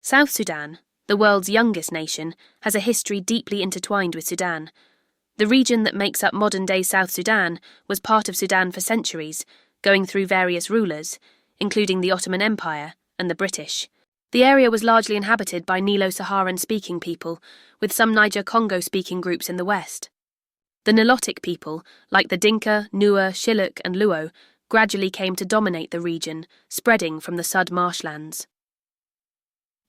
South Sudan, the world's youngest nation, has a history deeply intertwined with Sudan. The region that makes up modern-day South Sudan was part of Sudan for centuries, going through various rulers, including the Ottoman Empire and the British. The area was largely inhabited by Nilo-Saharan-speaking people, with some Niger-Congo-speaking groups in the west. The Nilotic people, like the Dinka, Nuer, Shilluk and Luo, gradually came to dominate the region, spreading from the Sud marshlands.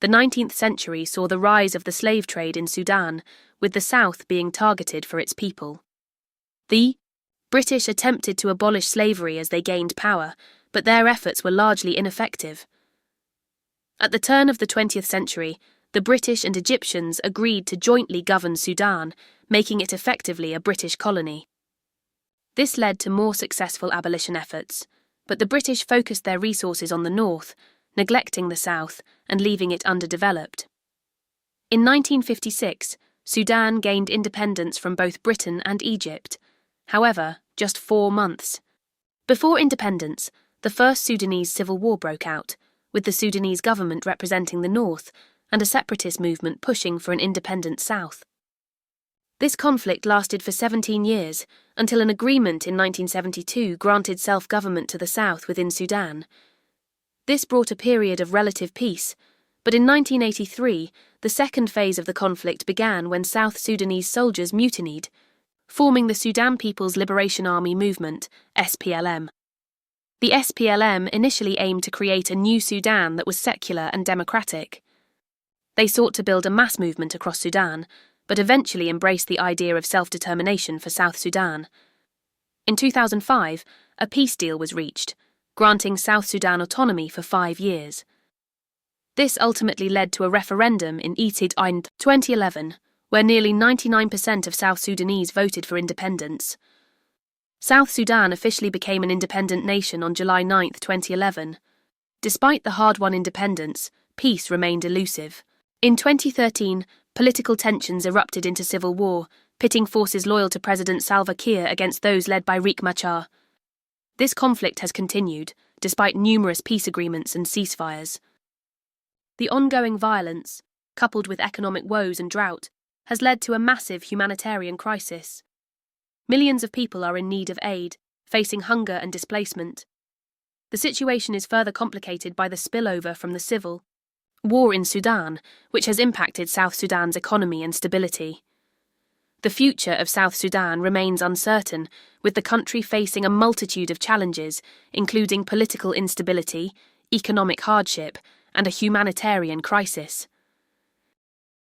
The 19th century saw the rise of the slave trade in Sudan, with the south being targeted for its people. The British attempted to abolish slavery as they gained power, but their efforts were largely ineffective. At the turn of the 20th century, the British and Egyptians agreed to jointly govern Sudan, making it effectively a British colony. This led to more successful abolition efforts, but the British focused their resources on the north, neglecting the south and leaving it underdeveloped. In 1956, Sudan gained independence from both Britain and Egypt, however, just 4 months. Before independence, the First Sudanese Civil War broke out, with the Sudanese government representing the north and a separatist movement pushing for an independent south. This conflict lasted for 17 years, until an agreement in 1972 granted self-government to the south within Sudan. This brought a period of relative peace, but in 1983, the second phase of the conflict began when South Sudanese soldiers mutinied, forming the Sudan People's Liberation Army Movement, SPLM. The SPLM initially aimed to create a new Sudan that was secular and democratic. They sought to build a mass movement across Sudan, but eventually embraced the idea of self-determination for South Sudan. In 2005, a peace deal was reached, granting South Sudan autonomy for 5 years. This ultimately led to a referendum in 2011, where nearly 99% of South Sudanese voted for independence. South Sudan officially became an independent nation on July 9, 2011. Despite the hard-won independence, peace remained elusive. In 2013, political tensions erupted into civil war, pitting forces loyal to President Salva Kiir against those led by Riek Machar. This conflict has continued, despite numerous peace agreements and ceasefires. The ongoing violence, coupled with economic woes and drought, has led to a massive humanitarian crisis. Millions of people are in need of aid, facing hunger and displacement. The situation is further complicated by the spillover from the civil war in Sudan, which has impacted South Sudan's economy and stability. The future of South Sudan remains uncertain, with the country facing a multitude of challenges, including political instability, economic hardship, and a humanitarian crisis.